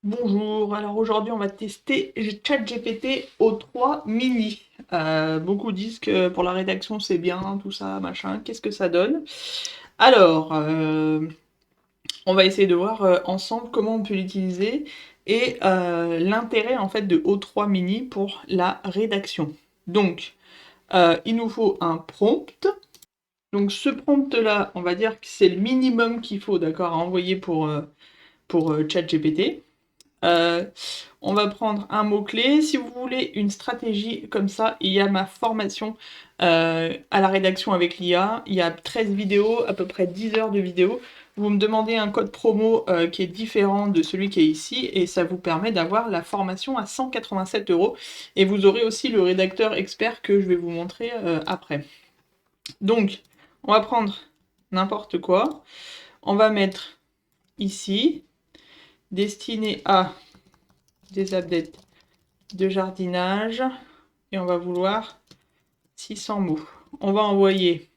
Bonjour, alors aujourd'hui on va tester ChatGPT O3 mini. Beaucoup disent que pour la rédaction c'est bien, tout ça, machin, qu'est-ce que ça donne? Alors, on va essayer de voir ensemble comment on peut l'utiliser et l'intérêt en fait de O3 mini pour la rédaction. Donc, il nous faut un prompt. Donc ce prompt-là, on va dire que c'est le minimum qu'il faut, d'accord, à envoyer pour ChatGPT. Euh, on va prendre un mot-clé. Si vous voulez une stratégie comme ça, il y a ma formation à la rédaction avec l'IA. Il y a 13 vidéos, à peu près 10 heures de vidéos. Vous me demandez un code promo qui est différent de celui qui est ici et ça vous permet d'avoir la formation à 187 euros. Et vous aurez aussi le rédacteur expert que je vais vous montrer après. Donc, on va prendre n'importe quoi. On va mettre ici, destiné à des updates de jardinage et on va vouloir 600 mots. On va envoyer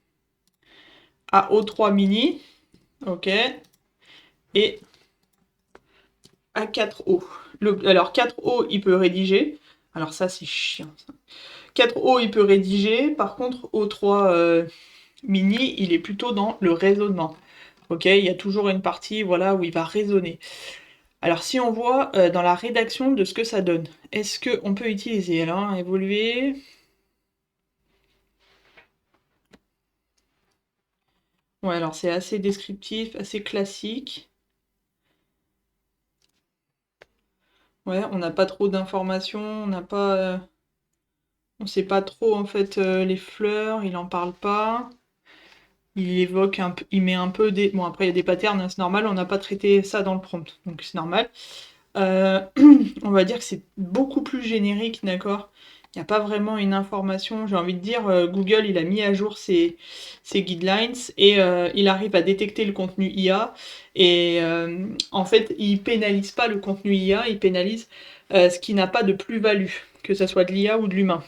à O3 mini, ok, et à 4O. Alors 4O il peut rédiger, alors ça c'est chiant ça. 4O il peut rédiger, par contre O3 mini il est plutôt dans le raisonnement. Ok, il y a toujours une partie voilà, où il va raisonner. Alors si on voit dans la rédaction de ce que ça donne, est-ce qu'on peut utiliser alors évoluer. Ouais, alors c'est assez descriptif, assez classique. Ouais, on n'a pas trop d'informations, on n'a pas, on sait pas trop en fait les fleurs, il en parle pas. Il évoque un peu, il met un peu des, bon après il y a des patterns, hein, c'est normal, on n'a pas traité ça dans le prompt, donc c'est normal. Euh, on va dire que c'est beaucoup plus générique, d'accord? Il n'y a pas vraiment une information. J'ai envie de dire, Google, il a mis à jour ses guidelines et il arrive à détecter le contenu IA. Et en fait, il pénalise pas le contenu IA, il pénalise ce qui n'a pas de plus-value, que ce soit de l'IA ou de l'humain.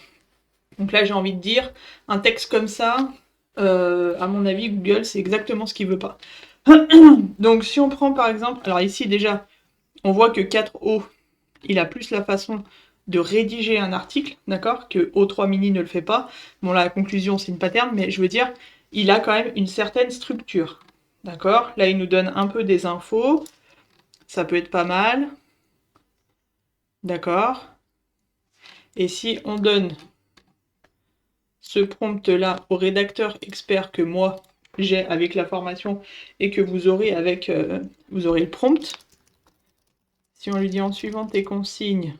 Donc là, j'ai envie de dire, un texte comme ça, à mon avis, Google, c'est exactement ce qu'il veut pas. Donc si on prend par exemple, alors ici déjà, on voit que 4O, il a plus la façon de rédiger un article, d'accord, que O3 mini ne le fait pas. Bon, la conclusion, c'est une pattern, mais je veux dire, il a quand même une certaine structure, d'accord. Là, il nous donne un peu des infos, ça peut être pas mal, d'accord. Et si on donne ce prompt-là au rédacteur expert que moi, j'ai avec la formation et que vous aurez avec, vous aurez le prompt, si on lui dit en suivant tes consignes,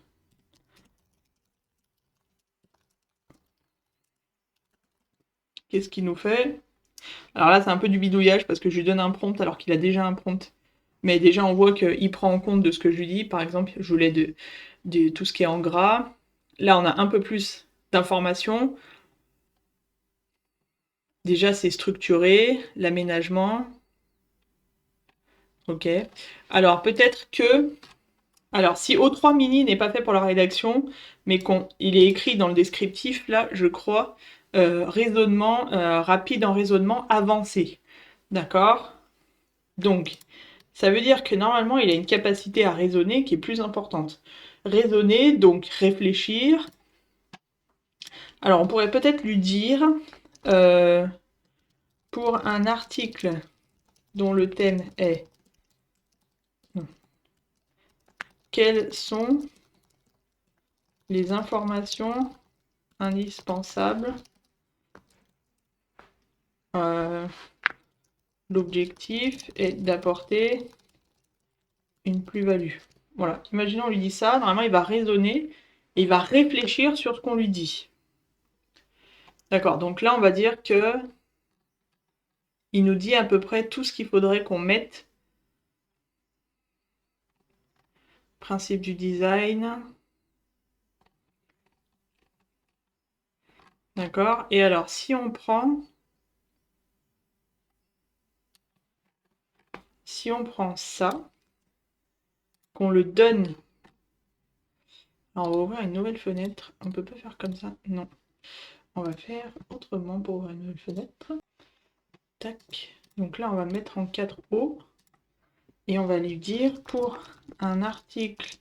qu'est-ce qu'il nous fait? Alors là, c'est un peu du bidouillage parce que je lui donne un prompt alors qu'il a déjà un prompt. Mais déjà, on voit qu'il prend en compte de ce que je lui dis. Par exemple, je voulais de tout ce qui est en gras. Là, on a un peu plus d'informations. Déjà, c'est structuré, l'aménagement. Ok. Alors, peut-être que... Alors, si O3 mini n'est pas fait pour la rédaction, mais qu'il est écrit dans le descriptif, là, je crois, raisonnement, rapide en raisonnement avancé. D'accord? Donc, ça veut dire que normalement, il a une capacité à raisonner qui est plus importante. Raisonner, donc réfléchir. Alors, on pourrait peut-être lui dire, euh, pour un article dont le thème est quelles sont les informations indispensables, euh, l'objectif est d'apporter une plus-value. Voilà, imaginons on lui dit ça, normalement il va raisonner et il va réfléchir sur ce qu'on lui dit. D'accord, donc là on va dire que il nous dit à peu près tout ce qu'il faudrait qu'on mette. Principe du design. D'accord. Et alors, si on prend ça, qu'on le donne. Alors, on va ouvrir une nouvelle fenêtre. On peut pas faire comme ça. Non. On va faire autrement pour ouvrir une nouvelle fenêtre. Tac. Donc là, on va mettre en 4O. Et on va lui dire pour un article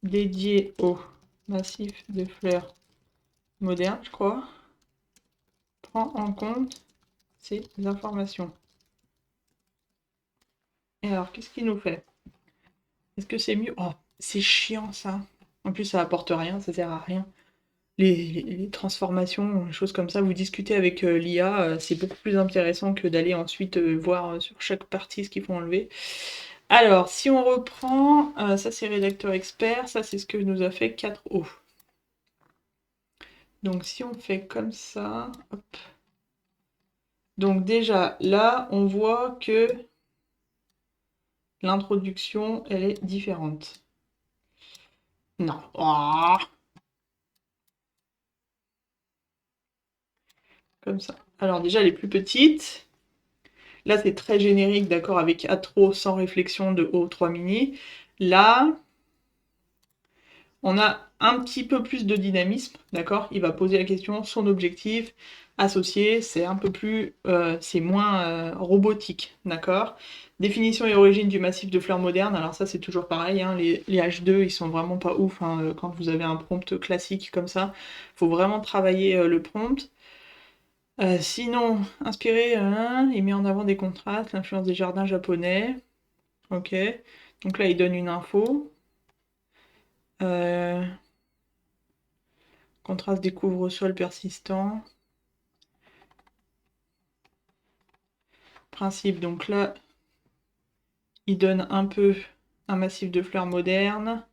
dédié au massif de fleurs modernes, je crois, prends en compte ces informations. Et alors, qu'est-ce qu'il nous fait? Est-ce que c'est mieux? Oh, c'est chiant ça. En plus, ça apporte rien, ça sert à rien. Les transformations, les choses comme ça, vous discutez avec l'IA, c'est beaucoup plus intéressant que d'aller ensuite voir sur chaque partie ce qu'il faut enlever. Alors, si on reprend, ça c'est rédacteur expert, ça c'est ce que nous a fait 4O. Donc si on fait comme ça, hop. Donc déjà, là, on voit que l'introduction, elle est différente. Non. Oh, comme ça. Alors déjà, elle est plus petite. Là, c'est très générique, d'accord, avec Atro sans réflexion de O3 mini. Là, on a un petit peu plus de dynamisme, d'accord. Il va poser la question, son objectif associé, c'est un peu plus, c'est moins robotique, d'accord. Définition et origine du massif de fleurs modernes, alors ça c'est toujours pareil, hein, les H2 ils sont vraiment pas ouf, hein, quand vous avez un prompt classique comme ça, faut vraiment travailler le prompt. Sinon, inspiré, il met en avant des contrastes, l'influence des jardins japonais. Ok. Donc là, il donne une info. Euh, contraste des couvre-sols persistants. Principe, donc là, il donne un peu un massif de fleurs modernes,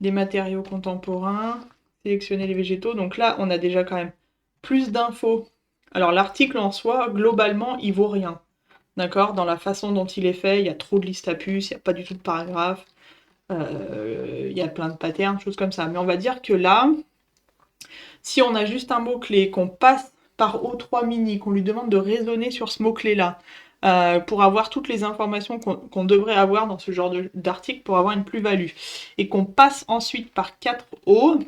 des matériaux contemporains, sélectionner les végétaux. Donc là, on a déjà quand même plus d'infos. Alors l'article en soi, globalement, il vaut rien. D'accord? Dans la façon dont il est fait, il y a trop de listes à puces, il n'y a pas du tout de paragraphe. Il y a plein de patterns, choses comme ça. Mais on va dire que là, si on a juste un mot-clé, qu'on passe par O3 mini, qu'on lui demande de raisonner sur ce mot-clé-là, pour avoir toutes les informations qu'on devrait avoir dans ce genre d'article pour avoir une plus-value, et qu'on passe ensuite par 4O,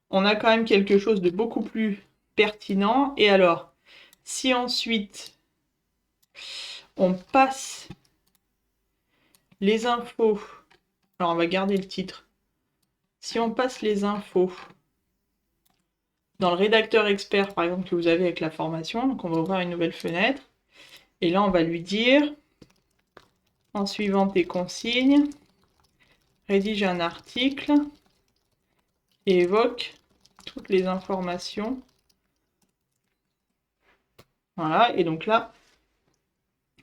on a quand même quelque chose de beaucoup plus pertinent. Et alors, si ensuite on passe les infos, alors on va garder le titre, si on passe les infos dans le rédacteur expert, par exemple, que vous avez avec la formation, donc on va ouvrir une nouvelle fenêtre, et là on va lui dire, en suivant tes consignes, rédige un article, et évoque toutes les informations. Voilà, et donc là,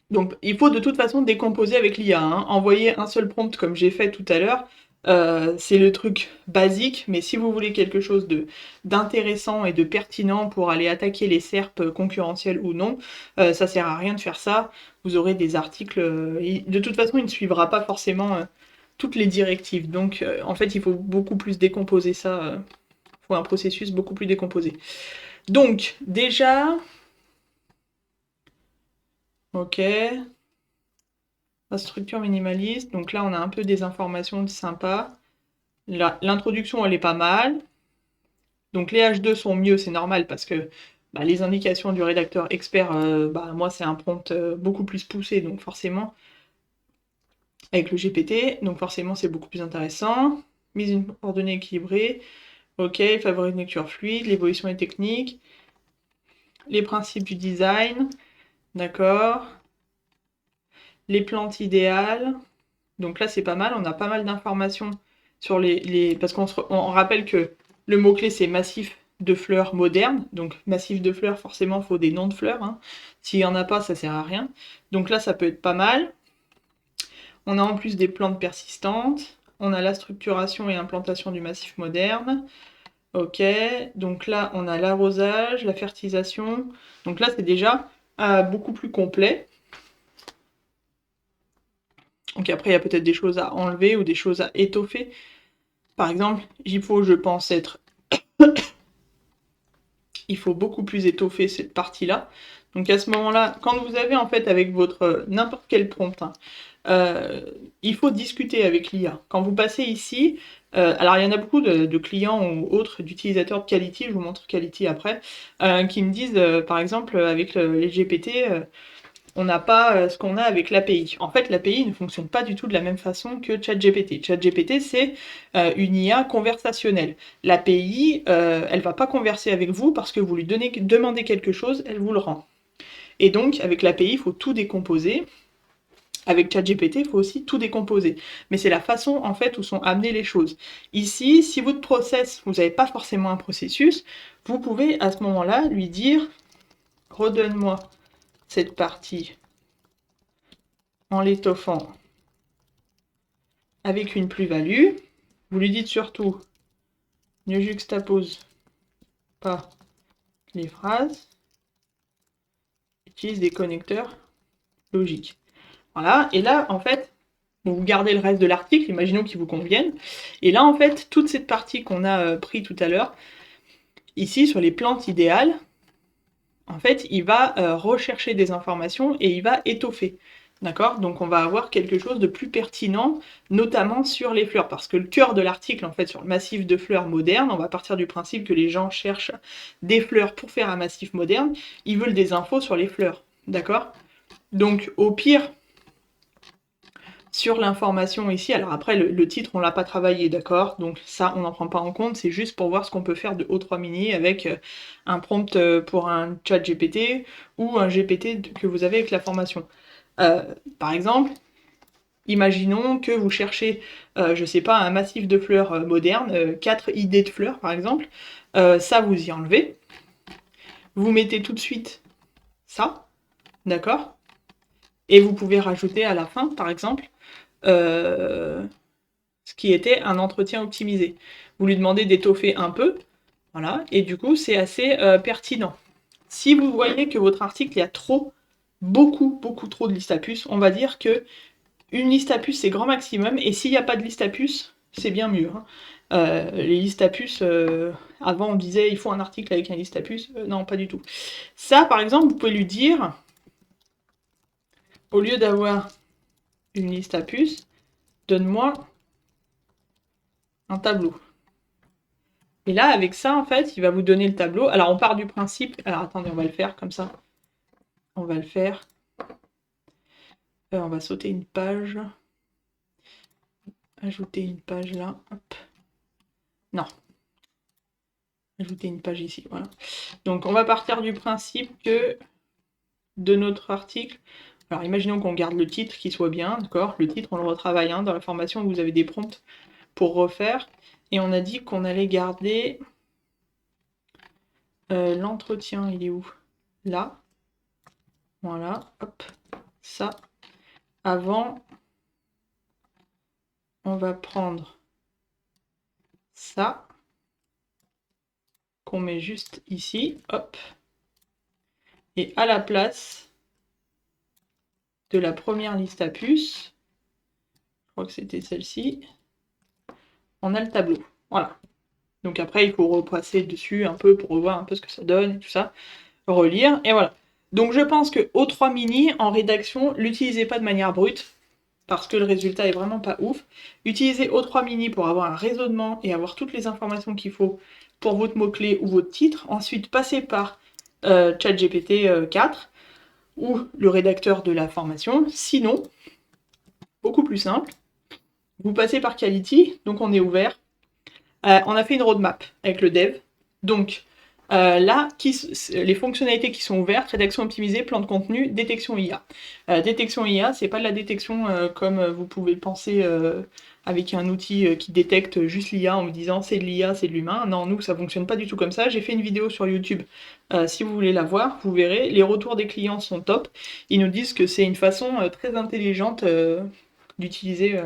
donc il faut de toute façon décomposer avec l'IA, hein. Envoyer un seul prompt comme j'ai fait tout à l'heure, c'est le truc basique, mais si vous voulez quelque chose d'intéressant et de pertinent pour aller attaquer les SERP concurrentiels ou non, ça sert à rien de faire ça. Vous aurez des articles, de toute façon il ne suivra pas forcément toutes les directives. Donc en fait il faut beaucoup plus décomposer ça, il faut un processus beaucoup plus décomposé. Donc déjà, ok, la structure minimaliste, donc là on a un peu des informations sympas. L'introduction elle est pas mal. Donc les H2 sont mieux, c'est normal parce que bah, les indications du rédacteur expert, bah, moi c'est un prompt beaucoup plus poussé, donc forcément, avec le GPT, donc forcément c'est beaucoup plus intéressant. Mise une coordonnée équilibrée, ok, favorise une lecture fluide, l'évolution est technique, les principes du design, d'accord, les plantes idéales, donc là c'est pas mal, on a pas mal d'informations sur parce on rappelle que le mot-clé c'est massif de fleurs modernes, donc massif de fleurs, forcément il faut des noms de fleurs, hein. S'il n'y en a pas, ça sert à rien. Donc là ça peut être pas mal. On a en plus des plantes persistantes, on a la structuration et implantation du massif moderne. Ok, donc là on a l'arrosage, la fertilisation, donc là c'est déjà beaucoup plus complet. Donc après il y a peut-être des choses à enlever ou des choses à étoffer. Par exemple, il faut, je pense, il faut beaucoup plus étoffer cette partie-là. Donc à ce moment-là, quand vous avez en fait avec votre n'importe quel prompt, hein, il faut discuter avec l'IA. Quand vous passez ici, alors il y en a beaucoup de clients ou autres, d'utilisateurs de Quality, je vous montre Quality après, qui me disent, par exemple, avec les GPT, on n'a pas ce qu'on a avec l'API. En fait, l'API ne fonctionne pas du tout de la même façon que ChatGPT. ChatGPT, c'est une IA conversationnelle. L'API, elle va pas converser avec vous parce que vous lui demandez quelque chose, elle vous le rend. Et donc, avec l'API, il faut tout décomposer. Avec ChatGPT, il faut aussi tout décomposer. Mais c'est la façon, en fait, où sont amenées les choses. Ici, si votre process, vous n'avez pas forcément un processus, vous pouvez, à ce moment-là, lui dire « Redonne-moi cette partie en l'étoffant avec une plus-value ». Vous lui dites surtout « Ne juxtapose pas les phrases. Utilise des connecteurs logiques. » Voilà, et là, en fait, vous gardez le reste de l'article, imaginons qu'il vous convienne. Et là, en fait, toute cette partie qu'on a pris tout à l'heure, ici, sur les plantes idéales, en fait, il va rechercher des informations et il va étoffer. D'accord? Donc on va avoir quelque chose de plus pertinent, notamment sur les fleurs, parce que le cœur de l'article, en fait, sur le massif de fleurs moderne, on va partir du principe que les gens cherchent des fleurs pour faire un massif moderne, ils veulent des infos sur les fleurs. D'accord? Donc au pire, sur l'information ici, alors après le titre on l'a pas travaillé, d'accord, donc ça on n'en prend pas en compte, c'est juste pour voir ce qu'on peut faire de O3 mini avec un prompt pour un chat GPT ou un GPT que vous avez avec la formation. Par exemple, imaginons que vous cherchez, je sais pas, un massif de fleurs moderne, 4 idées de fleurs par exemple, ça vous y enlevez, vous mettez tout de suite ça, d'accord, et vous pouvez rajouter à la fin par exemple, ce qui était un entretien optimisé. Vous lui demandez d'étoffer un peu, voilà, et du coup c'est assez pertinent. Si vous voyez que votre article, il y a beaucoup trop de listes à puces, on va dire que une liste à puces c'est grand maximum, et s'il n'y a pas de liste à puces, c'est bien mieux. Hein. Les listes à puces, avant on disait il faut un article avec une liste à puces, non pas du tout. Ça par exemple, vous pouvez lui dire, au lieu d'avoir une liste à puces, donne-moi un tableau. Et là, avec ça, en fait, il va vous donner le tableau. Alors, on part du principe... Alors, attendez, on va le faire comme ça. On va le faire. On va sauter une page. Ajouter une page là. Hop. Non. Ajouter une page ici, voilà. Donc, on va partir du principe que de notre article... Alors, imaginons qu'on garde le titre, qui soit bien, d'accord? Le titre, on le retravaille. Hein. Dans la formation, vous avez des prompts pour refaire. Et on a dit qu'on allait garder... l'entretien, il est où? Là. Voilà, hop, ça. Avant, on va prendre ça, qu'on met juste ici, hop. Et à la place de la première liste à puces, je crois que c'était celle-ci, on a le tableau. Voilà. Donc après, il faut repasser dessus un peu pour revoir un peu ce que ça donne et tout ça, relire, et voilà. Donc je pense que O3 mini, en rédaction, l'utilisez pas de manière brute, parce que le résultat est vraiment pas ouf. Utilisez O3 mini pour avoir un raisonnement et avoir toutes les informations qu'il faut pour votre mot-clé ou votre titre. Ensuite, passez par ChatGPT 4 ou le rédacteur de la formation. Sinon, beaucoup plus simple, vous passez par Quality, donc on est ouvert. On a fait une roadmap avec le dev. Donc là, les fonctionnalités qui sont ouvertes, rédaction optimisée, plan de contenu, détection IA. Détection IA, c'est pas de la détection comme vous pouvez le penser avec un outil qui détecte juste l'IA en vous disant c'est de l'IA, c'est de l'humain. Non, nous, ça fonctionne pas du tout comme ça. J'ai fait une vidéo sur YouTube. Si vous voulez la voir, vous verrez. Les retours des clients sont top. Ils nous disent que c'est une façon très intelligente d'utiliser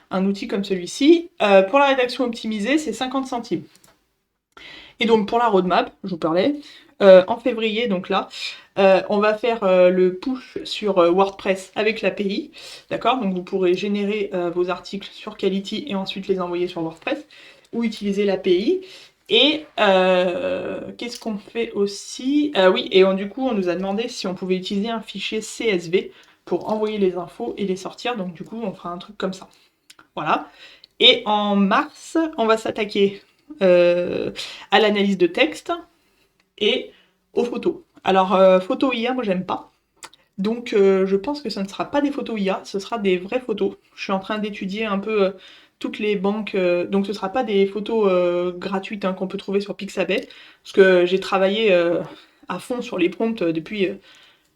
un outil comme celui-ci. Pour la rédaction optimisée, c'est 50 centimes. Et donc pour la roadmap, je vous parlais, en février, donc là, on va faire le push sur WordPress avec l'API, d'accord? Donc vous pourrez générer vos articles sur Quality et ensuite les envoyer sur WordPress, ou utiliser l'API. Et qu'est-ce qu'on fait aussi? Oui, et du coup, on nous a demandé si on pouvait utiliser un fichier CSV pour envoyer les infos et les sortir, donc du coup, on fera un truc comme ça. Voilà. Et en mars, on va s'attaquer à l'analyse de texte et aux photos. Alors, photo IA, moi j'aime pas, Donc je pense que ce ne sera pas des photos IA, ce sera des vraies photos. Je suis en train d'étudier un peu toutes les banques, donc ce sera pas des photos gratuites hein, qu'on peut trouver sur Pixabay, parce que j'ai travaillé à fond sur les prompts depuis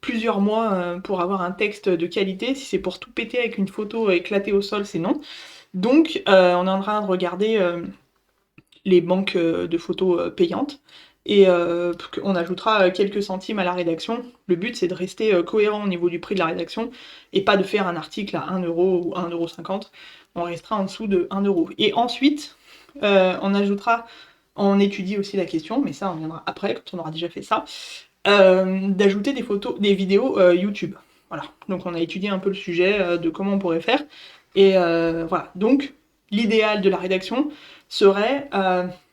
plusieurs mois pour avoir un texte de qualité. Si c'est pour tout péter avec une photo éclatée au sol, c'est non. Donc on est en train de regarder les banques de photos payantes. Et on ajoutera quelques centimes à la rédaction. Le but, c'est de rester cohérent au niveau du prix de la rédaction et pas de faire un article à 1 euro ou 1,50 €. On restera en dessous de 1 euro. Et ensuite, on ajoutera, on étudie aussi la question, mais ça, on viendra après, quand on aura déjà fait ça, d'ajouter des photos, des vidéos YouTube. Voilà. Donc, on a étudié un peu le sujet de comment on pourrait faire. Et voilà. Donc, l'idéal de la rédaction serait,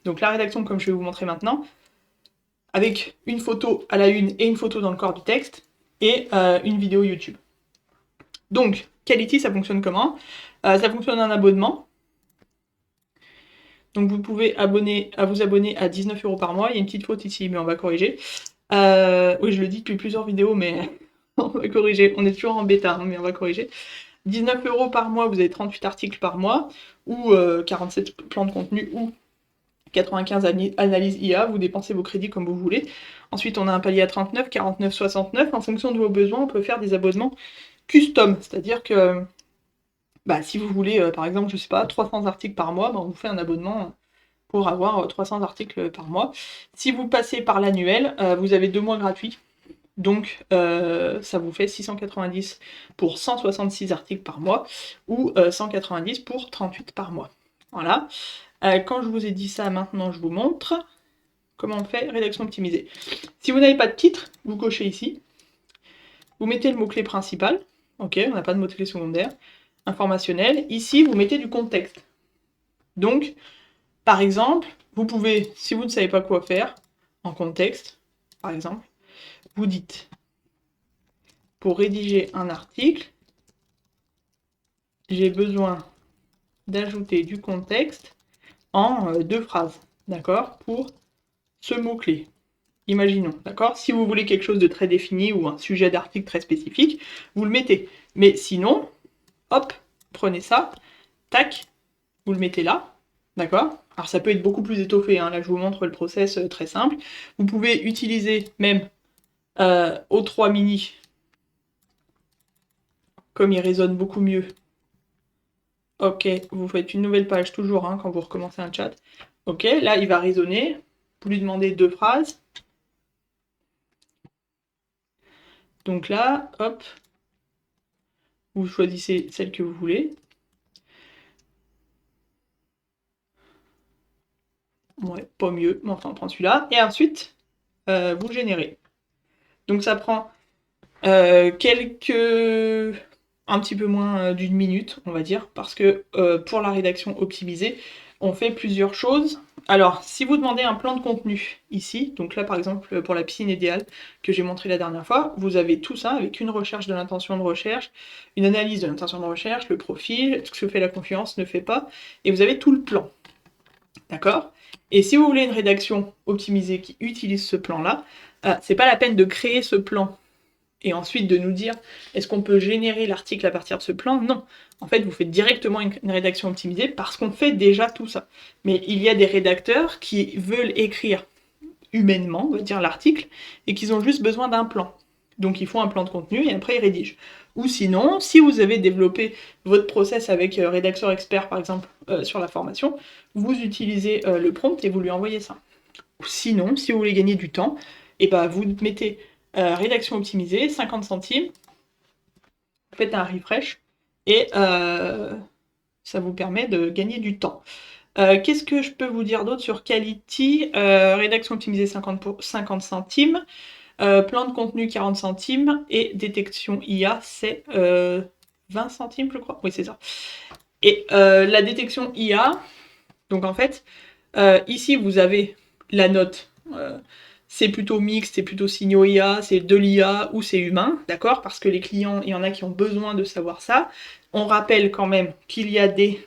donc la rédaction comme je vais vous montrer maintenant, avec une photo à la une et une photo dans le corps du texte, et une vidéo YouTube. Donc, Quality, ça fonctionne comment? Ça fonctionne en abonnement. Donc vous pouvez vous abonner à 19 € par mois. Il y a une petite faute ici, mais on va corriger. Oui, je le dis depuis plusieurs vidéos, mais on va corriger. On est toujours en bêta, hein, mais on va corriger. 19 € par mois, vous avez 38 articles par mois, ou 47 plans de contenu, ou 95 analyses IA, vous dépensez vos crédits comme vous voulez. Ensuite, on a un palier à 39, 49, 69. En fonction de vos besoins, on peut faire des abonnements custom, c'est-à-dire que bah, si vous voulez, par exemple, je sais pas, 300 articles par mois, bah, on vous fait un abonnement pour avoir 300 articles par mois. Si vous passez par l'annuel, vous avez 2 mois gratuits. Donc ça vous fait 690 pour 166 articles par mois, ou 190 pour 38 par mois. Voilà. Quand je vous ai dit ça, maintenant je vous montre comment on fait rédaction optimisée. Si vous n'avez pas de titre, vous cochez ici. Vous mettez le mot-clé principal. Ok, on n'a pas de mot-clé secondaire. Informationnel. Ici, vous mettez du contexte. Donc, par exemple, vous pouvez, si vous ne savez pas quoi faire, en contexte, par exemple, vous dites, pour rédiger un article, j'ai besoin d'ajouter du contexte en 2 phrases, d'accord, pour ce mot-clé. Imaginons, d'accord? Si vous voulez quelque chose de très défini ou un sujet d'article très spécifique, vous le mettez. Mais sinon, hop, prenez ça, tac, vous le mettez là, d'accord? Alors ça peut être beaucoup plus étoffé, hein. Là je vous montre le process très simple. Vous pouvez utiliser même O3 mini, comme il résonne beaucoup mieux. Ok, vous faites une nouvelle page toujours hein, quand vous recommencez un chat. Ok, là il va résonner. Vous lui demandez 2 phrases. Donc là, hop, vous choisissez celle que vous voulez. Ouais, pas mieux, mais enfin on prend celui-là. Et ensuite, vous générez. Donc ça prend un petit peu moins d'une minute, on va dire, parce que pour la rédaction optimisée, on fait plusieurs choses. Alors, si vous demandez un plan de contenu ici, donc là par exemple pour la piscine idéale que j'ai montré la dernière fois, vous avez tout ça avec une recherche de l'intention de recherche, une analyse de l'intention de recherche, le profil, ce que fait la confiance, ne fait pas, et vous avez tout le plan. D'accord? Et si vous voulez une rédaction optimisée qui utilise ce plan-là, c'est pas la peine de créer ce plan et ensuite de nous dire est-ce qu'on peut générer l'article à partir de ce plan? Non. En fait, vous faites directement une rédaction optimisée parce qu'on fait déjà tout ça. Mais il y a des rédacteurs qui veulent écrire humainement, on va dire, l'article, et qu'ils ont juste besoin d'un plan. Donc ils font un plan de contenu et après ils rédigent. Ou sinon, si vous avez développé votre process avec Rédacteur Expert, par exemple, sur la formation, vous utilisez le prompt et vous lui envoyez ça. Ou sinon, si vous voulez gagner du temps, et ben vous mettez rédaction optimisée, 50 centimes, faites un refresh, et ça vous permet de gagner du temps. Qu'est-ce que je peux vous dire d'autre sur Quality? Rédaction optimisée 50 centimes, plan de contenu 40 centimes, et détection IA c'est 20 centimes je crois, oui c'est ça. Et la détection IA, donc en fait, ici vous avez la note, c'est plutôt mixte, c'est plutôt signaux IA, c'est de l'IA ou c'est humain, d'accord? Parce que les clients, il y en a qui ont besoin de savoir ça. On rappelle quand même qu'il y a des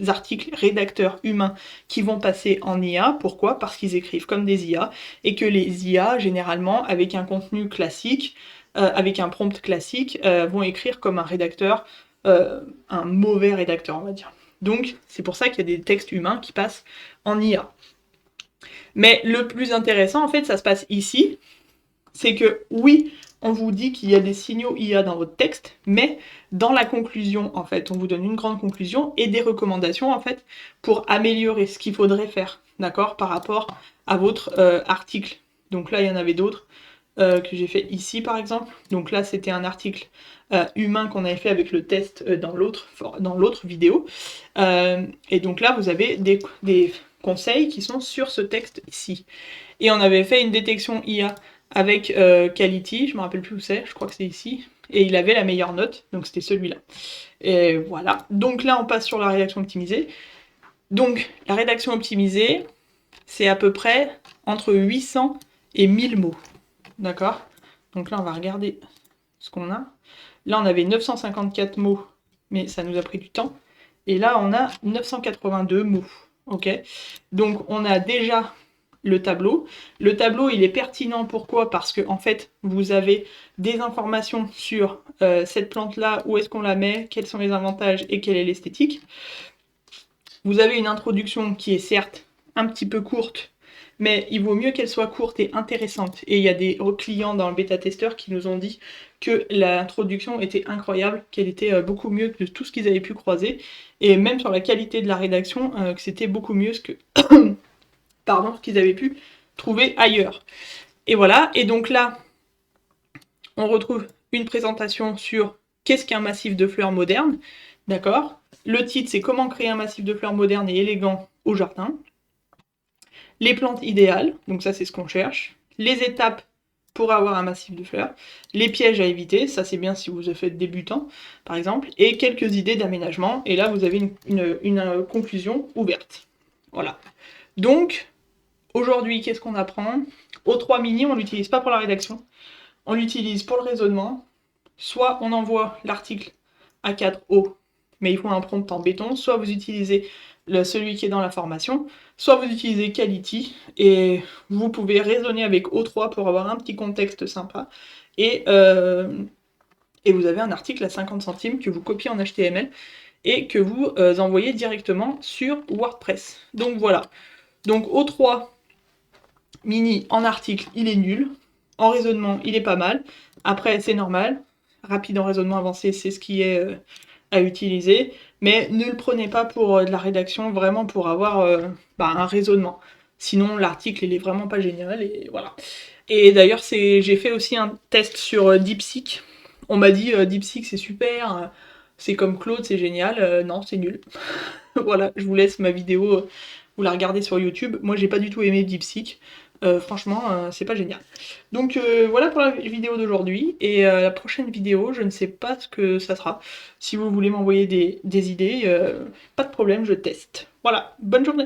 articles rédacteurs humains qui vont passer en IA. Pourquoi? Parce qu'ils écrivent comme des IA et que les IA, généralement, avec un contenu classique, avec un prompt classique, vont écrire comme un rédacteur, un mauvais rédacteur, on va dire. Donc, c'est pour ça qu'il y a des textes humains qui passent en IA. Mais le plus intéressant, en fait, ça se passe ici. C'est que, oui, on vous dit qu'il y a des signaux IA dans votre texte, mais dans la conclusion, en fait, on vous donne une grande conclusion et des recommandations, en fait, pour améliorer ce qu'il faudrait faire, d'accord, par rapport à votre article. Donc là, il y en avait d'autres que j'ai fait ici, par exemple. Donc là, c'était un article humain qu'on avait fait avec le test dans l'autre vidéo. Et donc là, vous avez des conseils qui sont sur ce texte ici. Et on avait fait une détection IA avec Quality, je me rappelle plus où c'est, je crois que c'est ici, et il avait la meilleure note, donc c'était celui-là. Et voilà, donc là on passe sur la rédaction optimisée. Donc la rédaction optimisée, c'est à peu près entre 800 et 1000 mots, d'accord? Donc là on va regarder ce qu'on a. Là on avait 954 mots, mais ça nous a pris du temps. Et là on a 982 mots, ok? Donc on a déjà le tableau. Le tableau, il est pertinent, pourquoi? Parce que en fait, vous avez des informations sur cette plante-là, où est-ce qu'on la met, quels sont les avantages et quelle est l'esthétique. Vous avez une introduction qui est certes un petit peu courte, mais il vaut mieux qu'elle soit courte et intéressante. Et il y a des clients dans le bêta-testeur qui nous ont dit que l'introduction était incroyable, qu'elle était beaucoup mieux que tout ce qu'ils avaient pu croiser, et même sur la qualité de la rédaction, que c'était beaucoup mieux ce que... pardon, ce qu'ils avaient pu trouver ailleurs. Et voilà, et donc là, on retrouve une présentation sur qu'est-ce qu'un massif de fleurs moderne, d'accord? Le titre, c'est comment créer un massif de fleurs moderne et élégant au jardin. Les plantes idéales, donc ça c'est ce qu'on cherche. Les étapes pour avoir un massif de fleurs. Les pièges à éviter, ça c'est bien si vous êtes débutant, par exemple. Et quelques idées d'aménagement, et là vous avez une conclusion ouverte. Voilà. Donc, aujourd'hui, qu'est-ce qu'on apprend? O3 mini, on l'utilise pas pour la rédaction, on l'utilise pour le raisonnement. Soit on envoie l'article à 4O, mais il faut un prompt en béton, soit vous utilisez celui qui est dans la formation, soit vous utilisez Quality, et vous pouvez raisonner avec O3 pour avoir un petit contexte sympa, et vous avez un article à 50 centimes que vous copiez en HTML, et que vous envoyez directement sur WordPress. Donc voilà. Donc O3 mini en article, il est nul. En raisonnement, il est pas mal. Après, c'est normal. Rapide en raisonnement avancé, c'est ce qui est à utiliser. Mais ne le prenez pas pour de la rédaction, vraiment pour avoir un raisonnement. Sinon, l'article, il est vraiment pas génial. Et voilà. Et d'ailleurs, j'ai fait aussi un test sur DeepSeek. On m'a dit DeepSeek, c'est super. C'est comme Claude, c'est génial. Non, c'est nul. Voilà, je vous laisse ma vidéo, vous la regardez sur YouTube. Moi, j'ai pas du tout aimé DeepSeek. Franchement, c'est pas génial. Donc voilà pour la vidéo d'aujourd'hui. Et la prochaine vidéo, je ne sais pas ce que ça sera. Si vous voulez m'envoyer des idées, pas de problème, je teste. Voilà, bonne journée!